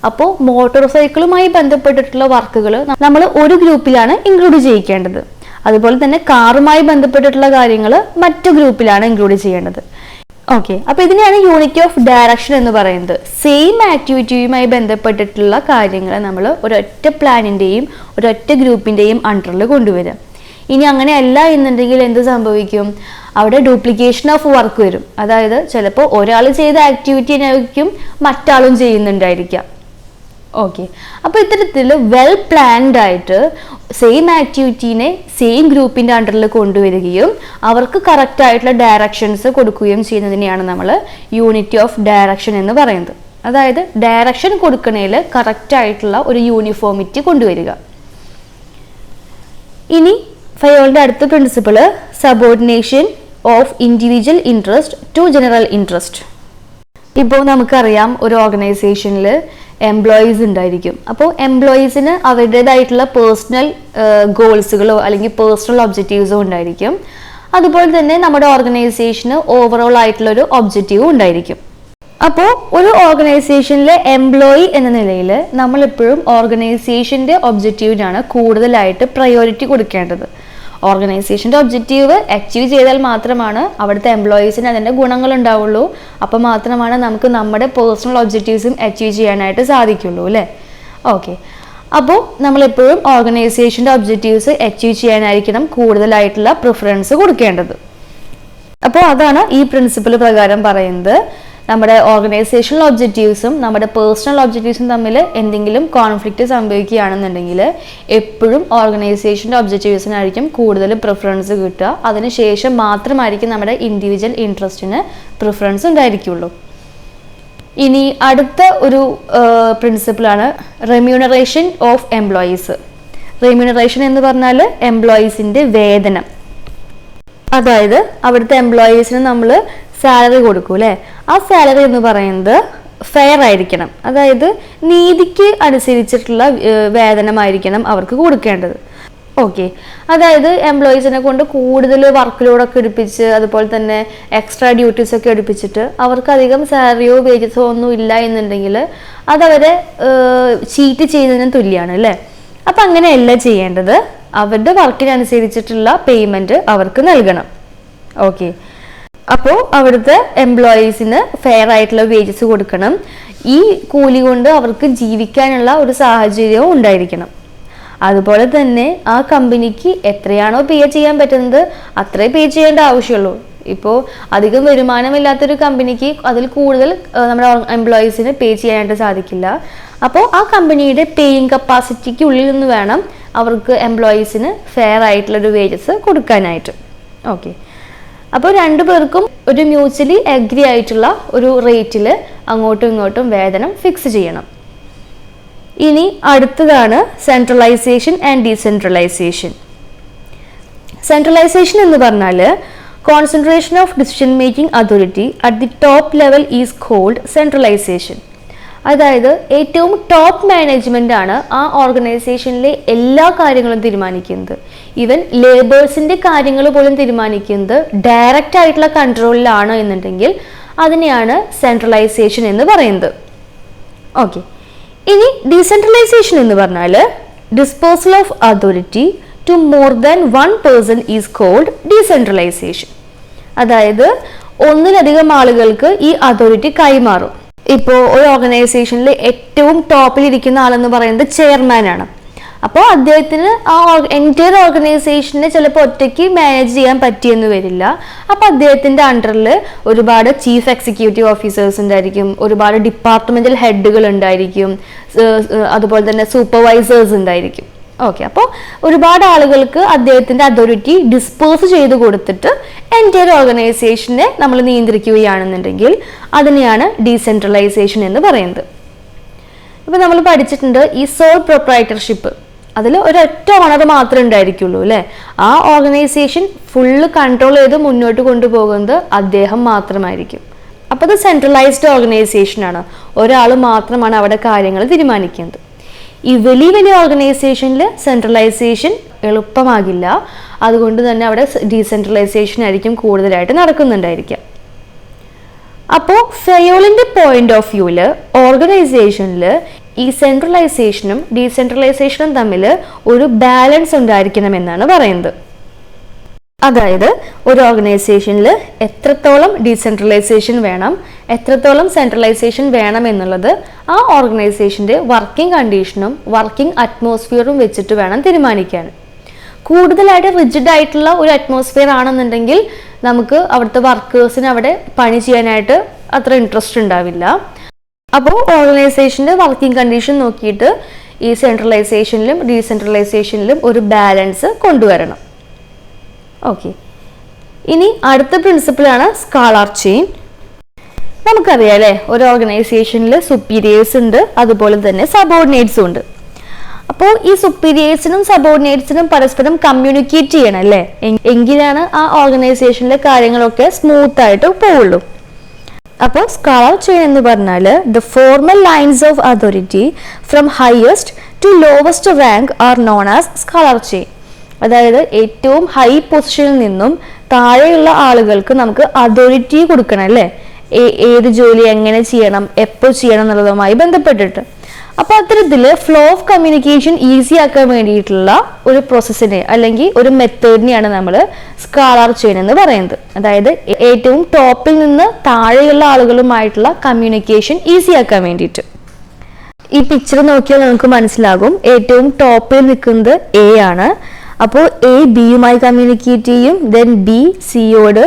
അപ്പോൾ മോട്ടോർ സൈക്കിളുമായി ബന്ധപ്പെട്ടിട്ടുള്ള വർക്കുകൾ നമ്മൾ ഒരു ഗ്രൂപ്പിലാണ് ഇൻക്ലൂഡ് ചെയ്യിക്കേണ്ടത്. അതുപോലെ തന്നെ കാറുമായി ബന്ധപ്പെട്ടിട്ടുള്ള കാര്യങ്ങൾ മറ്റു ഗ്രൂപ്പിലാണ് ഇൻക്ലൂഡ് ചെയ്യേണ്ടത്. ഓക്കെ, അപ്പോൾ ഇതിനെയാണ് യൂണിറ്റി ഓഫ് ഡയറക്ഷൻ എന്ന് പറയുന്നത്. സെയിം ആക്ടിവിറ്റിയുമായി ബന്ധപ്പെട്ടിട്ടുള്ള കാര്യങ്ങൾ നമ്മൾ ഒരൊറ്റ പ്ലാനിൻ്റെയും ഒരൊറ്റ ഗ്രൂപ്പിൻ്റെയും അണ്ടറിൽ കൊണ്ടുവരിക. ഇനി അങ്ങനെയല്ല എന്നുണ്ടെങ്കിൽ എന്ത് സംഭവിക്കും? അവിടെ ഡ്യൂപ്ലിക്കേഷൻ ഓഫ് വർക്ക് വരും. അതായത് ചിലപ്പോൾ ഒരാൾ ചെയ്ത ആക്ടിവിറ്റിനായിരിക്കും മറ്റാളും ചെയ്യുന്നുണ്ടായിരിക്കാം. ഓക്കെ, അപ്പോൾ ഇത്തരത്തിൽ വെൽ പ്ലാൻഡ് ആയിട്ട് സെയിം ആക്ടിവിറ്റീനെ സെയിം ഗ്രൂപ്പിൻ്റെ അണ്ടറിൽ കൊണ്ടുവരികയും അവർക്ക് കറക്റ്റ് ആയിട്ടുള്ള ഡയറക്ഷൻസ് കൊടുക്കുകയും ചെയ്യുന്നതിനെയാണ് നമ്മൾ യൂണിറ്റി ഓഫ് ഡയറക്ഷൻ എന്ന് പറയുന്നത്. അതായത് ഡയറക്ഷൻ കൊടുക്കുന്നതിൽ കറക്റ്റ് ആയിട്ടുള്ള ഒരു യൂണിഫോമിറ്റി കൊണ്ടുവരിക. ഇനി ഫയോളിന്റെ അടുത്ത principle subordination of individual interest to general interest. ഇപ്പോൾ നമുക്കറിയാം ഒരു ഓർഗനൈസേഷനിൽ എംപ്ലോയീസ് ഉണ്ടായിരിക്കും. അപ്പോൾ എംപ്ലോയീസിന് അവരുടേതായിട്ടുള്ള പേഴ്സണൽ ഗോൾസുകളോ അല്ലെങ്കിൽ പേഴ്സണൽ ഒബ്ജക്റ്റീവ്സോ ഉണ്ടായിരിക്കും. അതുപോലെ തന്നെ നമ്മുടെ ഓർഗനൈസേഷന് ഓവറോൾ ആയിട്ടുള്ള ഒരു ഒബ്ജക്റ്റീവും ഉണ്ടായിരിക്കും. അപ്പോൾ ഒരു ഓർഗനൈസേഷനിലെ എംപ്ലോയി എന്ന നിലയിൽ നമ്മൾ എപ്പോഴും ഓർഗനൈസേഷൻ്റെ ഒബ്ജക്റ്റീവിനാണ് കൂടുതലായിട്ട് പ്രയോറിറ്റി കൊടുക്കേണ്ടത്. ഓർഗനൈസേഷൻ്റെ ഒബ്ജക്റ്റീവ് അച്ചീവ് ചെയ്താൽ മാത്രമാണ് അവിടുത്തെ എംപ്ലോയീസിന് അതിൻ്റെ ഗുണങ്ങൾ ഉണ്ടാവുള്ളൂ. അപ്പോൾ മാത്രമാണ് നമുക്ക് നമ്മുടെ പേഴ്സണൽ ഒബ്ജക്റ്റീവ്സും അച്ചീവ് ചെയ്യാനായിട്ട് സാധിക്കുള്ളൂ അല്ലേ. ഓക്കെ, അപ്പോൾ നമ്മളെപ്പോഴും ഓർഗനൈസേഷൻ്റെ ഒബ്ജക്റ്റീവ്സ് അച്ചീവ് ചെയ്യാനായിരിക്കണം കൂടുതലായിട്ടുള്ള പ്രിഫറൻസ് കൊടുക്കേണ്ടത്. അപ്പോൾ അതാണ് ഈ പ്രിൻസിപ്പിൾ പ്രകാരം പറയുന്നത്. നമ്മുടെ ഓർഗനൈസേഷണൽ ഒബ്ജക്റ്റീവ്സും നമ്മുടെ പേഴ്സണൽ ഒബ്ജക്റ്റീവ്സും തമ്മിൽ എന്തെങ്കിലും കോൺഫ്ലിക്റ്റ് സംഭവിക്കുകയാണെന്നുണ്ടെങ്കിൽ എപ്പോഴും ഓർഗനൈസേഷൻ്റെ ഒബ്ജക്റ്റീവ്സിനായിരിക്കും കൂടുതൽ പ്രിഫറൻസ് കിട്ടുക. അതിനുശേഷം മാത്രമായിരിക്കും നമ്മുടെ ഇൻഡിവിജ്വൽ ഇൻട്രസ്റ്റിന് പ്രിഫറൻസ് ഉണ്ടായിരിക്കുള്ളൂ. ഇനി അടുത്ത ഒരു പ്രിൻസിപ്പിളാണ് റെമ്യൂണറേഷൻ ഓഫ് എംപ്ലോയീസ്. റെമ്യൂണറേഷൻ എന്ന് പറഞ്ഞാൽ എംപ്ലോയീസിൻ്റെ വേതനം. അതായത് അവിടുത്തെ എംപ്ലോയീസിന് നമ്മൾ സാലറി കൊടുക്കും അല്ലേ. ആ സാലറി എന്ന് പറയുന്നത് ഫെയർ ആയിരിക്കണം. അതായത് നീതിക്ക് അനുസരിച്ചിട്ടുള്ള വേതനമായിരിക്കണം അവർക്ക് കൊടുക്കേണ്ടത്. ഓക്കെ, അതായത് എംപ്ലോയീസിനെ കൊണ്ട് കൂടുതൽ വർക്ക് ലോഡൊക്കെ എടുപ്പിച്ച് അതുപോലെ തന്നെ എക്സ്ട്രാ ഡ്യൂട്ടീസൊക്കെ എടുപ്പിച്ചിട്ട് അവർക്ക് അധികം സാലറിയോ വേജസോ ഒന്നും ഇല്ല എന്നുണ്ടെങ്കിൽ അതവരെ ചീറ്റ് ചെയ്യുന്നതിന് തുല്യമാണ് അല്ലേ. അപ്പം അങ്ങനെയല്ല ചെയ്യേണ്ടത്. അവരുടെ വർക്കിനനുസരിച്ചിട്ടുള്ള പേയ്മെൻറ്റ് അവർക്ക് നൽകണം. ഓക്കെ, അപ്പോൾ അവിടുത്തെ എംപ്ലോയീസിന് ഫെയർ ആയിട്ടുള്ള വേജസ് കൊടുക്കണം. ഈ കൂലി കൊണ്ട് അവർക്ക് ജീവിക്കാനുള്ള ഒരു സാഹചര്യവും ഉണ്ടായിരിക്കണം. അതുപോലെ തന്നെ ആ കമ്പനിക്ക് എത്രയാണോ പേ ചെയ്യാൻ പറ്റുന്നത് അത്രേ പേ ചെയ്യേണ്ട ആവശ്യമുള്ളൂ. ഇപ്പോൾ അധികം വരുമാനമില്ലാത്തൊരു കമ്പനിക്ക് അതിൽ കൂടുതൽ നമ്മുടെ എംപ്ലോയീസിന് പേ ചെയ്യാനായിട്ട് സാധിക്കില്ല. അപ്പോൾ ആ കമ്പനിയുടെ പേയിങ് കപ്പാസിറ്റിക്ക് ഉള്ളിൽ നിന്ന് വേണം അവർക്ക് എംപ്ലോയീസിന് ഫെയർ ആയിട്ടുള്ളൊരു വേജസ് കൊടുക്കാനായിട്ട്. ഓക്കെ, അപ്പോൾ രണ്ടു പേർക്കും ഒരു മ്യൂച്വലി അഗ്രി ആയിട്ടുള്ള ഒരു റേറ്റിൽ അങ്ങോട്ടും ഇങ്ങോട്ടും വേതനം ഫിക്സ് ചെയ്യണം. ഇനി അടുത്തതാണ് സെൻട്രലൈസേഷൻ ആൻഡ് ഡീസെൻട്രലൈസേഷൻ. സെൻട്രലൈസേഷൻ എന്ന് പറഞ്ഞാൽ concentration of decision making authority at the top level is called centralization. അതായത് ഏറ്റവും ടോപ്പ് മാനേജ്മെന്റ് ആണ് ആ ഓർഗനൈസേഷനിലെ എല്ലാ കാര്യങ്ങളും തീരുമാനിക്കുന്നത്. ഈവൻ ലേബേഴ്സിന്റെ കാര്യങ്ങൾ പോലും തീരുമാനിക്കുന്നത് ഡയറക്റ്റ് ആയിട്ടുള്ള കൺട്രോളിലാണ് എന്നുണ്ടെങ്കിൽ അതിനെയാണ് സെൻട്രലൈസേഷൻ എന്ന് പറയുന്നത്. ഓക്കെ, ഇനി ഡീസെൻട്രലൈസേഷൻ എന്ന് പറഞ്ഞാൽ disposal of authority to more than one person is called decentralisation. അതായത് ഒന്നിലധികം ആളുകൾക്ക് ഈ അതോറിറ്റി കൈമാറും. ഇപ്പോൾ ഒരു ഓർഗനൈസേഷനിൽ ഏറ്റവും ടോപ്പിലിരിക്കുന്ന ആളെന്ന് പറയുന്നത് ചെയർമാനാണ്. അപ്പോൾ അദ്ദേഹത്തിന് ആ എൻറ്റയർ ഓർഗനൈസേഷനെ ചിലപ്പോൾ ഒറ്റയ്ക്ക് മാനേജ് ചെയ്യാൻ പറ്റിയെന്ന് വരില്ല. അപ്പോൾ അദ്ദേഹത്തിൻ്റെ അണ്ടറിൽ ഒരുപാട് ചീഫ് എക്സിക്യൂട്ടീവ് ഓഫീസേഴ്സ് ഉണ്ടായിരിക്കും, ഒരുപാട് ഡിപ്പാർട്ട്മെന്റൽ ഹെഡുകൾ ഉണ്ടായിരിക്കും, അതുപോലെ തന്നെ സൂപ്പർവൈസേഴ്സ് ഉണ്ടായിരിക്കും. ഓക്കെ, അപ്പോൾ ഒരുപാട് ആളുകൾക്ക് അദ്ദേഹത്തിൻ്റെ അതോറിറ്റി ഡിസ്പേഴ്സ് ചെയ്ത് കൊടുത്തിട്ട് എൻറ്റയർ ഓർഗനൈസേഷനെ നമ്മൾ നിയന്ത്രിക്കുകയാണെന്നുണ്ടെങ്കിൽ അതിനെയാണ് ഡീസെൻട്രലൈസേഷൻ എന്ന് പറയുന്നത്. ഇപ്പം നമ്മൾ പഠിച്ചിട്ടുണ്ട് ഈ സോൾ പ്രൊപ്രൈറ്റർഷിപ്പ്. അതിൽ ഒരൊറ്റ ഓണർ മാത്രമേ ഉണ്ടായിരിക്കുള്ളൂ അല്ലേ. ആ ഓർഗനൈസേഷൻ ഫുള്ള് കൺട്രോൾ ചെയ്ത് മുന്നോട്ട് കൊണ്ടുപോകുന്നത് അദ്ദേഹം മാത്രമായിരിക്കും. അപ്പോൾ അത് സെൻട്രലൈസ്ഡ് ഓർഗനൈസേഷനാണ്. ഒരാൾ മാത്രമാണ് അവിടെ കാര്യങ്ങൾ തീരുമാനിക്കുന്നത്. ഈ വലിയ വലിയ ഓർഗനൈസേഷനിൽ സെൻട്രലൈസേഷൻ എളുപ്പമാകില്ല. അതുകൊണ്ട് തന്നെ അവിടെ ഡീസെൻട്രലൈസേഷൻ ആയിരിക്കും കൂടുതലായിട്ട് നടക്കുന്നുണ്ടായിരിക്കാം. അപ്പോൾ ഫെയോളിൻ്റെ പോയിന്റ് ഓഫ് വ്യൂവിൽ ഓർഗനൈസേഷനിൽ ഈ സെൻട്രലൈസേഷനും ഡീസെൻട്രലൈസേഷനും തമ്മിൽ ഒരു ബാലൻസ് ഉണ്ടായിരിക്കണമെന്നാണ് പറയുന്നത്. അതായത് ഒരു ഓർഗനൈസേഷനിൽ എത്രത്തോളം ഡീസെൻട്രലൈസേഷൻ വേണം, എത്രത്തോളം സെൻട്രലൈസേഷൻ വേണം എന്നുള്ളത് ആ ഓർഗനൈസേഷൻ്റെ വർക്കിംഗ് കണ്ടീഷനും വർക്കിംഗ് അറ്റ്മോസ്ഫിയറും വെച്ചിട്ട് വേണം തീരുമാനിക്കാൻ. കൂടുതലായിട്ട് റിജിഡ് ആയിട്ടുള്ള ഒരു അറ്റ്മോസ്ഫിയർ ആണെന്നുണ്ടെങ്കിൽ നമുക്ക് അവിടുത്തെ വർക്കേഴ്സിന് അവിടെ പണി ചെയ്യാനായിട്ട് അത്ര ഇൻട്രസ്റ്റ് ഉണ്ടാവില്ല. അപ്പോൾ ഓർഗനൈസേഷൻ്റെ വർക്കിംഗ് കണ്ടീഷൻ നോക്കിയിട്ട് ഈ സെൻട്രലൈസേഷനിലും ഡീസെൻട്രലൈസേഷനിലും ഒരു ബാലൻസ് കൊണ്ടുവരണം. ഓക്കെ, ഇനി അടുത്ത പ്രിൻസിപ്പിളാണ് സ്കാലാർ ചെയിൻ. നമുക്കറിയാം അല്ലേ, ഒരു ഓർഗനൈസേഷനിൽ സുപ്പീരിയേഴ്സ് ഉണ്ട്, അതുപോലെ തന്നെ സബോർഡിനേറ്റ്സും ഉണ്ട്. അപ്പോൾ ഈ സുപ്പീരിയേഴ്സിനും സബോർഡിനേറ്റ്സിനും പരസ്പരം കമ്മ്യൂണിക്കേറ്റ് ചെയ്യണം അല്ലേ, എങ്കിലാണ് ആ ഓർഗനൈസേഷനിലെ കാര്യങ്ങളൊക്കെ സ്മൂത്ത് ആയിട്ട് പോവുള്ളൂ. അപ്പോൾ സ്കാലർ ചെയിൻ എന്ന് പറഞ്ഞാൽ the formal lines of authority from highest to lowest rank are known as scalar chain. അതായത് ഏറ്റവും ഹൈ പൊസിഷനിൽ നിന്നും താഴെയുള്ള ആളുകൾക്ക് നമുക്ക് അതോറിറ്റി കൊടുക്കണം അല്ലേ, ഏത് ജോലി എങ്ങനെ ചെയ്യണം, എപ്പോൾ ചെയ്യണം എന്നുള്ളതുമായി ബന്ധപ്പെട്ടിട്ട്. അപ്പൊ അത്തരത്തില് ഫ്ലോ ഓഫ് കമ്മ്യൂണിക്കേഷൻ ഈസി ആക്കാൻ വേണ്ടിയിട്ടുള്ള ഒരു പ്രോസസ്സിനെ അല്ലെങ്കിൽ ഒരു മെത്തേഡിനെയാണ് നമ്മൾ സ്കാലർ ചെയിൻ എന്ന് പറയുന്നത്. അതായത് ഏറ്റവും ടോപ്പിൽ നിന്ന് താഴെയുള്ള ആളുകളുമായിട്ടുള്ള കമ്മ്യൂണിക്കേഷൻ ഈസി ആക്കാൻ വേണ്ടിയിട്ട്. ഈ പിക്ചർ നോക്കിയാൽ നമുക്ക് മനസ്സിലാകും ഏറ്റവും ടോപ്പിൽ നിൽക്കുന്നത് എ ആണ്. അപ്പോൾ എ ബിയുമായി കമ്മ്യൂണിക്കേറ്റ് ചെയ്യും, ദെൻ ബി സിയോട്,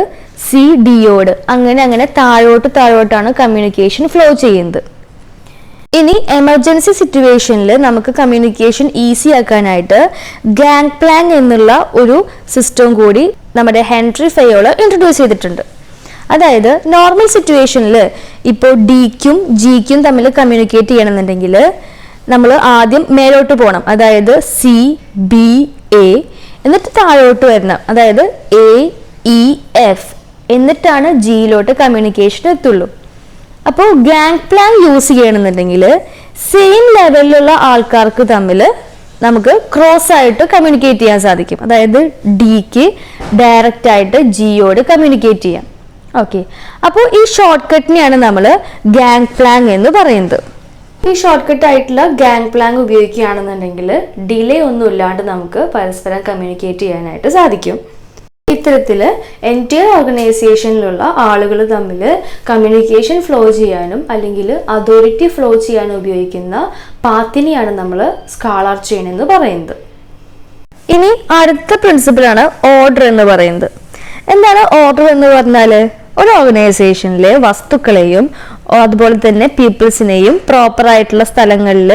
സി ഡിയോട്, അങ്ങനെ താഴോട്ടാണ് കമ്മ്യൂണിക്കേഷൻ ഫ്ലോ ചെയ്യുന്നത്. ഇനി എമർജൻസി സിറ്റുവേഷനിൽ നമുക്ക് കമ്മ്യൂണിക്കേഷൻ ഈസി ആക്കാനായിട്ട് ഗാങ് പ്ലാങ് എന്നുള്ള ഒരു സിസ്റ്റം കൂടി നമ്മുടെ ഹെൻറി ഫയോള് ഇൻട്രൊഡ്യൂസ് ചെയ്തിട്ടുണ്ട്. അതായത് നോർമൽ സിറ്റുവേഷനിൽ ഇപ്പോൾ ഡിക്കും ജിക്കും തമ്മിൽ കമ്മ്യൂണിക്കേറ്റ് ചെയ്യണമെന്നുണ്ടെങ്കിൽ നമ്മൾ ആദ്യം മേലോട്ട് പോകണം, അതായത് സി ബി എ, എന്നിട്ട് താഴോട്ട് വരണം, അതായത് എ ഇ എഫ്, എന്നിട്ടാണ് ജിയിലോട്ട് കമ്മ്യൂണിക്കേഷൻ എത്തുള്ളൂ. അപ്പോൾ ഗാങ് പ്ലാൻ യൂസ് ചെയ്യണമെന്നുണ്ടെങ്കിൽ സെയിം ലെവലിലുള്ള ആൾക്കാർക്ക് തമ്മിൽ നമുക്ക് ക്രോസ് ആയിട്ട് കമ്മ്യൂണിക്കേറ്റ് ചെയ്യാൻ സാധിക്കും. അതായത് ഡിക്ക് ഡയറക്റ്റ് ആയിട്ട് ജിയോട് കമ്മ്യൂണിക്കേറ്റ് ചെയ്യാം. ഓക്കെ, അപ്പോൾ ഈ ഷോർട്ട് കട്ടിനെയാണ് നമ്മൾ ഗാങ് പ്ലാൻ എന്ന് പറയുന്നത്. ഈ ഷോർട്ട് കട്ട് ആയിട്ടുള്ള ഗാങ് പ്ലാൻ ഉപയോഗിക്കുകയാണെന്നുണ്ടെങ്കിൽ ഡിലേ ഒന്നും ഇല്ലാണ്ട് നമുക്ക് പരസ്പരം കമ്മ്യൂണിക്കേറ്റ് ചെയ്യാനായിട്ട് സാധിക്കും. ഇത്തരത്തിൽ എൻറ്റയർ ഓർഗനൈസേഷനിലുള്ള ആളുകൾ തമ്മിൽ കമ്മ്യൂണിക്കേഷൻ ഫ്ലോ ചെയ്യാനും അല്ലെങ്കിൽ അതോറിറ്റി ഫ്ലോ ചെയ്യാനും ഉപയോഗിക്കുന്ന പാത്തിനെയാണ് നമ്മൾ സ്കാലർ ചെയിൻ എന്ന് പറയുന്നത്. ഇനി അടുത്ത പ്രിൻസിപ്പിളാണ് ഓർഡർ എന്ന് പറയുന്നത്. എന്താണ് ഓർഡർ എന്ന് പറഞ്ഞാൽ? ഒരു ഓർഗനൈസേഷനിലെ വസ്തുക്കളെയും അതുപോലെ തന്നെ പീപ്പിൾസിനെയും പ്രോപ്പർ ആയിട്ടുള്ള സ്ഥലങ്ങളിൽ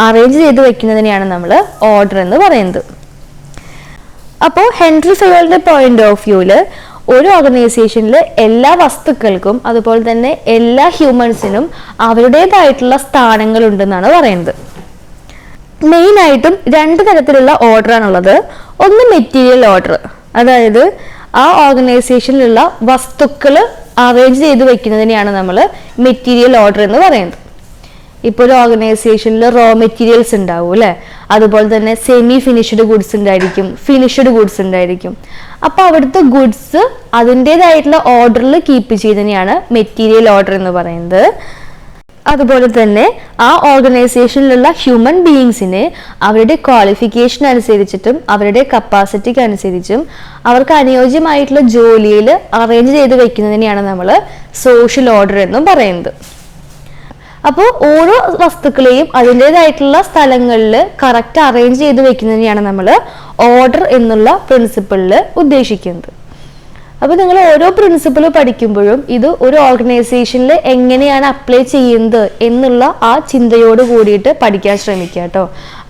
അറേഞ്ച് ചെയ്ത് വെക്കുന്നതിനെയാണ് നമ്മൾ ഓർഡർ എന്ന് പറയുന്നത്. അപ്പോൾ ഹെൻറി ഫയോളിന്റെ പോയിന്റ് ഓഫ് വ്യൂവിൽ ഒരു ഓർഗനൈസേഷനിൽ എല്ലാ വസ്തുക്കൾക്കും അതുപോലെ തന്നെ എല്ലാ ഹ്യൂമൻസിനും അവരുടേതായിട്ടുള്ള സ്ഥാനങ്ങൾ ഉണ്ടെന്നാണ് പറയുന്നത്. മെയിനായിട്ടും രണ്ട് തരത്തിലുള്ള ഓർഡറാണുള്ളത്. ഒന്ന് മെറ്റീരിയൽ ഓർഡർ, അതായത് ആ ഓർഗനൈസേഷനിലുള്ള വസ്തുക്കൾ അറേഞ്ച് ചെയ്ത് വെക്കുന്നതിനെയാണ് നമ്മൾ മെറ്റീരിയൽ ഓർഡർ എന്ന് പറയുന്നത്. ഇപ്പോൾ ഒരു ഓർഗനൈസേഷനിൽ റോ മെറ്റീരിയൽസ് ഉണ്ടാവും അല്ലേ, അതുപോലെ തന്നെ സെമി ഫിനിഷ്ഡ് ഗുഡ്സ് ഉണ്ടായിരിക്കും, ഫിനിഷ്ഡ് ഗുഡ്സ് ഉണ്ടായിരിക്കും. അപ്പോൾ അവിടുത്തെ ഗുഡ്സ് അതിൻ്റെതായിട്ടുള്ള ഓർഡറിൽ കീപ്പ് ചെയ്യുന്നതിനെയാണ് മെറ്റീരിയൽ ഓർഡർ എന്ന് പറയുന്നത്. അതുപോലെ തന്നെ ആ ഓർഗനൈസേഷനിലുള്ള ഹ്യൂമൻ ബീയിങ്സിനെ അവരുടെ ക്വാളിഫിക്കേഷൻ അനുസരിച്ചിട്ടും അവരുടെ കപ്പാസിറ്റിക്ക് അനുസരിച്ചും അവർക്ക് അനുയോജ്യമായിട്ടുള്ള ജോലിയിൽ അറേഞ്ച് ചെയ്ത് വെക്കുന്നതിനെയാണ് നമ്മൾ സോഷ്യൽ ഓർഡർ എന്നും പറയുന്നത്. അപ്പോൾ ഓരോ വസ്തുക്കളെയും അതിൻ്റെതായിട്ടുള്ള സ്ഥലങ്ങളിൽ കറക്റ്റ് അറേഞ്ച് ചെയ്ത് വെക്കുന്നതിനെയാണ് നമ്മൾ ഓർഡർ എന്നുള്ള പ്രിൻസിപ്പിളിൽ ഉദ്ദേശിക്കുന്നത്. അപ്പോൾ നിങ്ങൾ ഓരോ പ്രിൻസിപ്പിൾ പഠിക്കുമ്പോഴും ഇത് ഒരു ഓർഗനൈസേഷനിൽ എങ്ങനെയാണ് അപ്ലൈ ചെയ്യുന്നത് എന്നുള്ള ആ ചിന്തയോട് കൂടിയിട്ട് പഠിക്കാൻ ശ്രമിക്കുക കേട്ടോ.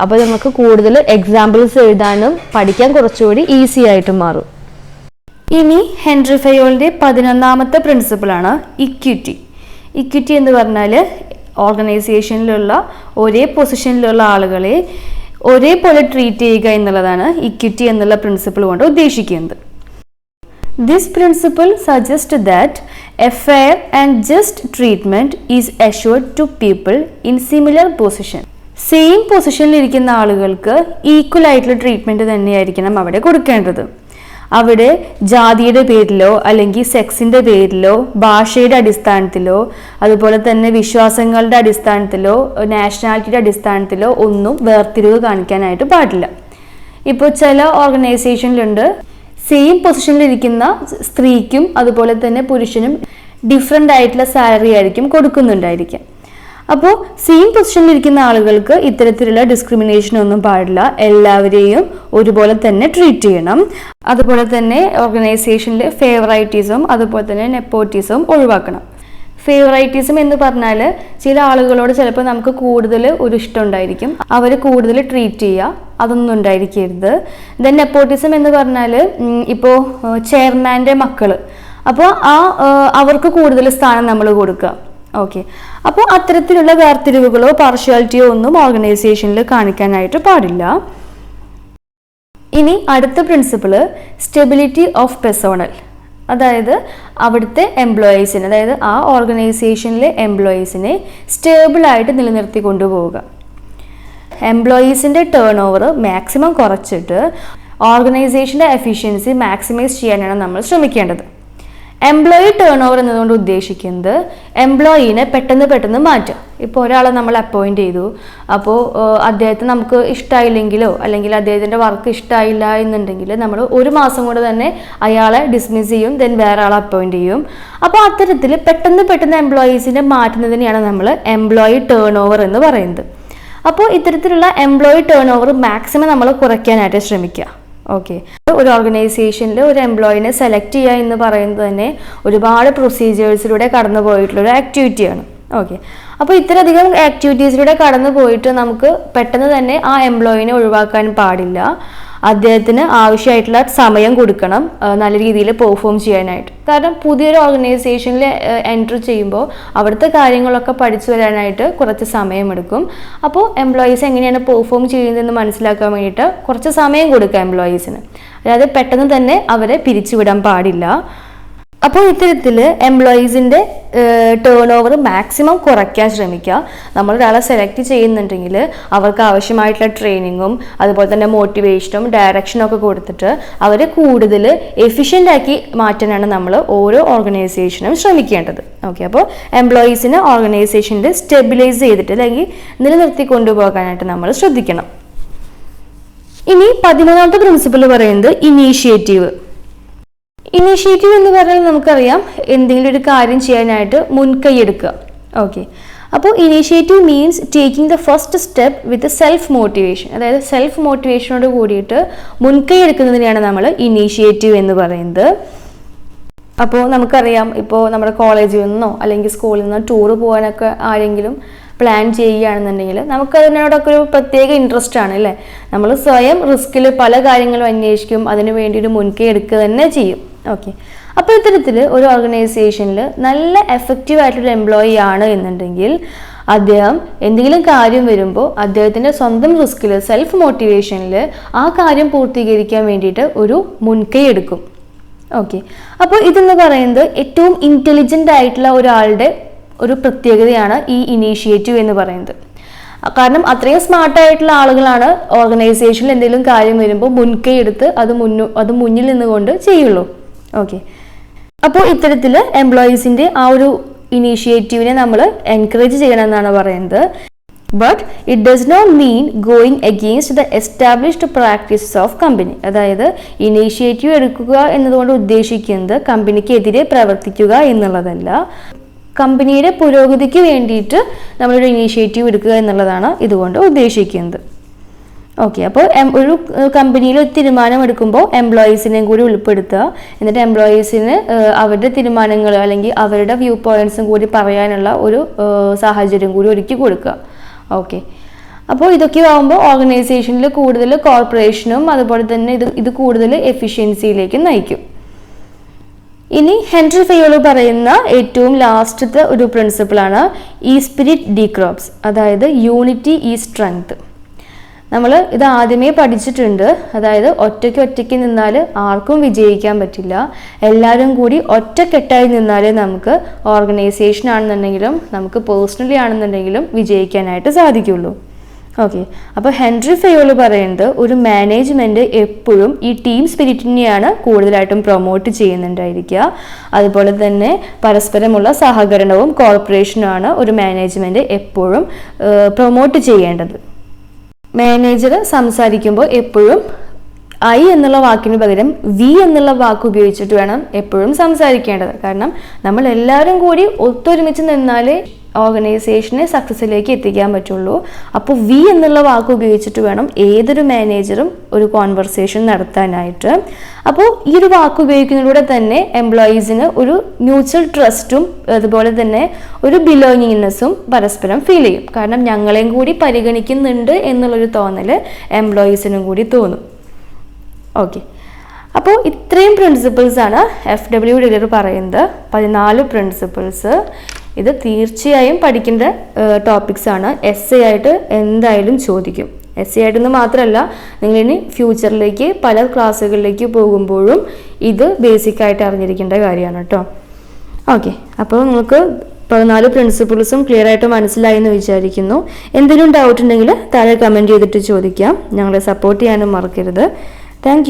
അപ്പോൾ നമുക്ക് കൂടുതൽ എക്സാമ്പിൾസ് എഴുതാനും പഠിക്കാൻ കുറച്ചുകൂടി ഈസി ആയിട്ട് മാറും. ഇനി ഹെൻറി ഫയോളിന്റെ 11ാമത്തെ പ്രിൻസിപ്പിളാണ് ഇക്വിറ്റി. ഇക്വിറ്റി എന്ന് പറഞ്ഞാൽ ഓർഗനൈസേഷനിലുള്ള ഒരേ പൊസിഷനിലുള്ള ആളുകളെ ഒരേപോലെ ട്രീറ്റ് ചെയ്യുക എന്നുള്ളതാണ് ഇക്വിറ്റി എന്നുള്ള പ്രിൻസിപ്പിൾ കൊണ്ട് ഉദ്ദേശിക്കുന്നത്. This principle suggests that a fair and just treatment is assured to people in similar position. Same പൊസിഷനിൽ ഇരിക്കുന്ന ആളുകൾക്ക് ഈക്വൽ ആയിട്ടുള്ള ട്രീറ്റ്മെൻറ്റ് തന്നെയായിരിക്കണം അവിടെ കൊടുക്കേണ്ടത്. അവിടെ ജാതിയുടെ പേരിലോ അല്ലെങ്കിൽ സെക്സിൻ്റെ പേരിലോ ഭാഷയുടെ അടിസ്ഥാനത്തിലോ അതുപോലെ തന്നെ വിശ്വാസങ്ങളുടെ അടിസ്ഥാനത്തിലോ നാഷണാലിറ്റിയുടെ അടിസ്ഥാനത്തിലോ ഒന്നും വേർതിരിവ് കാണിക്കാനായിട്ട് പാടില്ല. ഇപ്പോൾ ചില ഓർഗനൈസേഷനിലുണ്ട് സെയിം പൊസിഷനിലിരിക്കുന്ന സ്ത്രീക്കും അതുപോലെ തന്നെ പുരുഷനും ഡിഫറെൻ്റ് ആയിട്ടുള്ള സാലറി ആയിരിക്കും കൊടുക്കുന്നുണ്ടായിരിക്കാം. അപ്പോൾ സെയിം പൊസിഷനിലിരിക്കുന്ന ആളുകൾക്ക് ഇത്തരത്തിലുള്ള ഡിസ്ക്രിമിനേഷൻ ഒന്നും പാടില്ല, എല്ലാവരെയും ഒരുപോലെ തന്നെ ട്രീറ്റ് ചെയ്യണം. അതുപോലെ തന്നെ ഓർഗനൈസേഷനിൽ ഫേവറൈറ്റിസം അതുപോലെ തന്നെ നെപ്പോട്ടിസം ഒഴിവാക്കണം. ഫേവറൈറ്റിസം എന്ന് പറഞ്ഞാൽ ചില ആളുകളോട് ചിലപ്പോൾ നമുക്ക് കൂടുതൽ ഒരു ഇഷ്ടം ഉണ്ടായിരിക്കും, അവർ കൂടുതൽ ട്രീറ്റ് ചെയ്യുക, അതൊന്നും ഉണ്ടായിരിക്കരുത്. ദെൻ നെപ്പോട്ടിസം എന്ന് പറഞ്ഞാൽ ഇപ്പോൾ ചെയർമാൻ്റെ മക്കൾ, അപ്പോൾ അവർക്ക് കൂടുതൽ സ്ഥാനം നമ്മൾ കൊടുക്കുക. ഓക്കെ, അപ്പോൾ അത്തരത്തിലുള്ള വേർതിരിവുകളോ പാർഷ്യാലിറ്റിയോ ഒന്നും ഓർഗനൈസേഷനിൽ കാണിക്കാനായിട്ട് പാടില്ല. ഇനി അടുത്ത പ്രിൻസിപ്പിള് സ്റ്റെബിലിറ്റി ഓഫ് പെർസോണൽ, അതായത് അവിടുത്തെ എംപ്ലോയീസിനെ, അതായത് ആ ഓർഗനൈസേഷനിലെ എംപ്ലോയീസിനെ സ്റ്റേബിളായിട്ട് നിലനിർത്തി കൊണ്ടുപോവുക. എംപ്ലോയീസിൻ്റെ ടേൺ ഓവർ മാക്സിമം കുറച്ചിട്ട് ഓർഗനൈസേഷൻ്റെ എഫിഷ്യൻസി മാക്സിമൈസ് ചെയ്യാനാണ് നമ്മൾ ശ്രമിക്കേണ്ടത്. എംപ്ലോയി ടേൺ ഓവർ എന്നതുകൊണ്ട് ഉദ്ദേശിക്കുന്നത് എംപ്ലോയീനെ പെട്ടെന്ന് മാറ്റുക. ഇപ്പോൾ ഒരാളെ നമ്മൾ അപ്പോയിൻറ്റ് ചെയ്തു, അപ്പോൾ അദ്ദേഹത്തെ നമുക്ക് ഇഷ്ടമായില്ലെങ്കിലോ അല്ലെങ്കിൽ അദ്ദേഹത്തിൻ്റെ വർക്ക് ഇഷ്ടമായില്ല എന്നുണ്ടെങ്കിൽ നമ്മൾ 1 മാസം കൊണ്ട് തന്നെ അയാളെ ഡിസ്മിസ് ചെയ്യും, ദെൻ വേറെ ആളെ അപ്പോയിൻറ്റ് ചെയ്യും. അപ്പോൾ അത്തരത്തിൽ പെട്ടെന്ന് എംപ്ലോയീസിനെ മാറ്റുന്നതിനെയാണ് നമ്മൾ എംപ്ലോയി ടേൺ ഓവർ എന്ന് പറയുന്നത്. അപ്പോൾ ഇത്തരത്തിലുള്ള എംപ്ലോയി ടേൺ ഓവർ മാക്സിമം നമ്മൾ കുറയ്ക്കാനായിട്ട് ശ്രമിക്കുക. ഓക്കെ, ഒരു ഓർഗനൈസേഷനിൽ ഒരു എംപ്ലോയിനെ സെലക്ട് ചെയ്യുക എന്ന് പറയുന്നത് തന്നെ ഒരുപാട് പ്രൊസീജിയേഴ്സിലൂടെ കടന്നു പോയിട്ടുള്ളൊരു ആക്ടിവിറ്റിയാണ്. ഓക്കെ, അപ്പോൾ ഇത്രയധികം ആക്ടിവിറ്റീസിലൂടെ കടന്നു പോയിട്ട് നമുക്ക് പെട്ടെന്ന് തന്നെ ആ എംപ്ലോയിനെ ഒഴിവാക്കാൻ പാടില്ല. അദ്ദേഹത്തിന് ആവശ്യമായിട്ടുള്ള സമയം കൊടുക്കണം നല്ല രീതിയിൽ പെർഫോം ചെയ്യാനായിട്ട്. കാരണം പുതിയൊരു ഓർഗനൈസേഷനിൽ എൻട്രി ചെയ്യുമ്പോൾ അവിടുത്തെ കാര്യങ്ങളൊക്കെ പഠിച്ചു വരാനായിട്ട് കുറച്ച് സമയമെടുക്കും. അപ്പോൾ എംപ്ലോയീസ് എങ്ങനെയാണ് പെർഫോം ചെയ്യുന്നതെന്ന് മനസ്സിലാക്കാൻ വേണ്ടിയിട്ട് കുറച്ച് സമയം കൊടുക്കുക എംപ്ലോയീസിന്. അതായത് പെട്ടെന്ന് തന്നെ അവരെ പിരിച്ചുവിടാൻ പാടില്ല. അപ്പോൾ ഇത്തരത്തിൽ എംപ്ലോയീസിൻ്റെ ടേൺ ഓവർ മാക്സിമം കുറയ്ക്കാൻ ശ്രമിക്കുക. നമ്മളൊരാളെ സെലക്ട് ചെയ്യുന്നുണ്ടെങ്കിൽ അവർക്ക് ആവശ്യമായിട്ടുള്ള ട്രെയിനിങ്ങും അതുപോലെ തന്നെ മോട്ടിവേഷനും ഡയറക്ഷനും ഒക്കെ കൊടുത്തിട്ട് അവരെ കൂടുതൽ എഫിഷ്യൻ്റാക്കി മാറ്റാനാണ് നമ്മൾ ഓരോ ഓർഗനൈസേഷനും ശ്രമിക്കേണ്ടത്. ഓക്കെ, അപ്പോൾ എംപ്ലോയീസിനെ ഓർഗനൈസേഷനിൽ സ്റ്റെബിലൈസ് ചെയ്തിട്ട് അല്ലെങ്കിൽ നിലനിർത്തി കൊണ്ടുപോകാനായിട്ട് നമ്മൾ ശ്രദ്ധിക്കണം. ഇനി 13ാമത്തെ പ്രിൻസിപ്പിൾ പറയുന്നത് ഇനീഷ്യേറ്റീവ്. ഇനീഷ്യേറ്റീവ് എന്ന് പറഞ്ഞാൽ നമുക്കറിയാം എന്തെങ്കിലും ഒരു കാര്യം ചെയ്യാനായിട്ട് മുൻകൈ എടുക്കുക. ഓക്കെ, അപ്പോൾ initiative means taking the first step with self motivation. അതായത് സെൽഫ് മോട്ടിവേഷനോട് കൂടിയിട്ട് മുൻകൈ എടുക്കുന്നതിനെയാണ് നമ്മൾ ഇനീഷ്യേറ്റീവ് എന്ന് പറയുന്നത്. അപ്പോൾ നമുക്കറിയാം, ഇപ്പോൾ നമ്മുടെ കോളേജിൽ നിന്നോ അല്ലെങ്കിൽ സ്കൂളിൽ നിന്നോ ടൂറ് പോകാനൊക്കെ ആരെങ്കിലും പ്ലാൻ ചെയ്യുകയാണെന്നുണ്ടെങ്കിൽ നമുക്കതിനോടൊക്കെ ഒരു പ്രത്യേക ഇൻട്രസ്റ്റ് ആണ് അല്ലേ. നമ്മൾ സ്വയം റിസ്കിൽ പല കാര്യങ്ങളും അന്വേഷിക്കും, അതിന് വേണ്ടി ഒരു മുൻകൈ എടുക്കുക തന്നെ ചെയ്യും. ഓക്കെ, അപ്പോൾ ഇത്തരത്തിൽ ഒരു ഓർഗനൈസേഷനിൽ നല്ല എഫക്റ്റീവ് ആയിട്ടൊരു എംപ്ലോയി ആണ് എന്നുണ്ടെങ്കിൽ അദ്ദേഹം എന്തെങ്കിലും കാര്യം വരുമ്പോൾ അദ്ദേഹത്തിൻ്റെ സ്വന്തം റിസ്കിൽ സെൽഫ് മോട്ടിവേഷനിൽ ആ കാര്യം പൂർത്തീകരിക്കാൻ വേണ്ടിയിട്ട് ഒരു മുൻകൈ എടുക്കും. ഓക്കെ, അപ്പോൾ ഇതെന്ന് പറയുന്നത് ഏറ്റവും ഇൻ്റലിജൻ്റ് ആയിട്ടുള്ള ഒരാളുടെ ഒരു പ്രത്യേകതയാണ് ഈ ഇനീഷ്യേറ്റീവ് എന്ന് പറയുന്നത്. കാരണം അത്രയും സ്മാർട്ടായിട്ടുള്ള ആളുകളാണ് ഓർഗനൈസേഷനിൽ എന്തെങ്കിലും കാര്യം വരുമ്പോൾ മുൻകൈ എടുത്ത് അത് മുന്നിൽ നിന്നുകൊണ്ട് ചെയ്യുള്ളൂ. ഓക്കെ, അപ്പോൾ ഇത്തരത്തിൽ എംപ്ലോയീസിൻ്റെ ആ ഒരു ഇനീഷ്യേറ്റീവിനെ നമ്മൾ എൻകറേജ് ചെയ്യണമെന്നാണ് പറയുന്നത്. But it does not mean going against the established practices of company. അതായത് ഇനീഷ്യേറ്റീവ് എടുക്കുക എന്നതുകൊണ്ട് ഉദ്ദേശിക്കുന്നത് കമ്പനിക്കെതിരെ പ്രവർത്തിക്കുക എന്നുള്ളതല്ല. കമ്പനിയുടെ പുരോഗതിക്ക് വേണ്ടിയിട്ട് നമ്മളൊരു ഇനീഷ്യേറ്റീവ് എടുക്കുക എന്നുള്ളതാണ് ഇതുകൊണ്ട് ഉദ്ദേശിക്കുന്നത്. ഓക്കെ, അപ്പോൾ ഒരു കമ്പനിയിൽ ഒരു തീരുമാനം എടുക്കുമ്പോൾ എംപ്ലോയീസിനെയും കൂടി ഉൾപ്പെടുത്തുക. എന്നിട്ട് എംപ്ലോയീസിന് അവരുടെ തീരുമാനങ്ങൾ അല്ലെങ്കിൽ അവരുടെ വ്യൂ പോയിന്റ്സും കൂടി പറയാനുള്ള ഒരു സാഹചര്യം കൂടി ഒരുക്കി കൊടുക്കുക. ഓക്കെ, അപ്പോൾ ഇതൊക്കെ ആകുമ്പോൾ ഓർഗനൈസേഷനിൽ കൂടുതൽ കോർപ്പറേഷനും അതുപോലെ തന്നെ ഇത് കൂടുതൽ എഫിഷ്യൻസിയിലേക്ക് നയിക്കും. ഇനി ഹെൻറി ഫയോള് പറയുന്ന ഏറ്റവും ലാസ്റ്റത്തെ ഒരു പ്രിൻസിപ്പിളാണ് ഈ സ്പിരിറ്റ് ഡീക്രോപ്സ്. അതായത് യൂണിറ്റി ഈ സ്ട്രെങ്ത്. നമ്മൾ ഇത് ആദ്യമേ പഠിച്ചിട്ടുണ്ട്. അതായത് ഒറ്റയ്ക്ക് നിന്നാൽ ആർക്കും വിജയിക്കാൻ പറ്റില്ല. എല്ലാവരും കൂടി ഒറ്റക്കെട്ടായി നിന്നാലേ നമുക്ക് ഓർഗനൈസേഷൻ ആണെന്നുണ്ടെങ്കിലും നമുക്ക് പേഴ്സണലി ആണെന്നുണ്ടെങ്കിലും വിജയിക്കാനായിട്ട് സാധിക്കുള്ളൂ. ഓക്കെ, അപ്പോൾ ഹെൻറി ഫയോള് പറയുന്നത് ഒരു മാനേജ്മെൻറ്റ് എപ്പോഴും ഈ ടീം സ്പിരിറ്റിനെയാണ് കൂടുതലായിട്ടും പ്രൊമോട്ട് ചെയ്യുന്നുണ്ടായിരിക്കുക. അതുപോലെ തന്നെ പരസ്പരമുള്ള സഹകരണവും കോർപ്പറേഷനുമാണ് ഒരു മാനേജ്മെൻറ്റ് എപ്പോഴും പ്രൊമോട്ട് ചെയ്യേണ്ടത്. മാനേജർ സംസാരിക്കുമ്പോൾ എപ്പോഴും ഐ എന്നുള്ള വാക്കിന് പകരം വി എന്നുള്ള വാക്ക് ഉപയോഗിച്ചിട്ട് വേണം എപ്പോഴും സംസാരിക്കേണ്ടത്. കാരണം നമ്മൾ എല്ലാവരും കൂടി ഒത്തൊരുമിച്ച് നിന്നാലേ ഓർഗനൈസേഷനെ സക്സസ്സിലേക്ക് എത്തിക്കാൻ പറ്റുള്ളൂ. അപ്പോൾ വി എന്നുള്ള വാക്ക് ഉപയോഗിച്ചിട്ട് വേണം ഏതൊരു മാനേജറും ഒരു കോൺവെർസേഷൻ നടത്താനായിട്ട്. അപ്പോൾ ഈ ഒരു വാക്ക് ഉപയോഗിക്കുന്നതിലൂടെ തന്നെ എംപ്ലോയീസിന് ഒരു മ്യൂച്വൽ ട്രസ്റ്റും അതുപോലെ തന്നെ ഒരു ബിലോങ്ങിങ്നെസ്സും പരസ്പരം ഫീൽ ചെയ്യും. കാരണം ഞങ്ങളെയും കൂടി പരിഗണിക്കുന്നുണ്ട് എന്നുള്ളൊരു തോന്നൽ എംപ്ലോയീസിനും കൂടി തോന്നും. ഓക്കെ, അപ്പോൾ ഇത്രയും പ്രിൻസിപ്പിൾസാണ് FW ഡിഗ്രി പറയുന്നത്. 14 പ്രിൻസിപ്പിൾസ്. ഇത് തീർച്ചയായും പഠിക്കേണ്ട ടോപ്പിക്സ് ആണ്. essay ആയിട്ട് എന്തായാലും ചോദിക്കും. SC ആയിട്ടെന്ന് മാത്രമല്ല, നിങ്ങളിനി ഫ്യൂച്ചറിലേക്ക് പല ക്ലാസ്സുകളിലേക്ക് പോകുമ്പോഴും ഇത് ബേസിക്കായിട്ട് അറിഞ്ഞിരിക്കേണ്ട കാര്യമാണ് കേട്ടോ. ഓക്കെ, അപ്പോൾ നിങ്ങൾക്ക് 14 പ്രിൻസിപ്പിൾസും ക്ലിയർ ആയിട്ട് മനസ്സിലായി എന്ന് വിചാരിക്കുന്നു. എന്തെങ്കിലും ഡൗട്ട് ഉണ്ടെങ്കിൽ താഴെ കമൻറ്റ് ചെയ്തിട്ട് ചോദിക്കാം. ഞങ്ങളെ സപ്പോർട്ട് ചെയ്യാനും മറക്കരുത്. താങ്ക്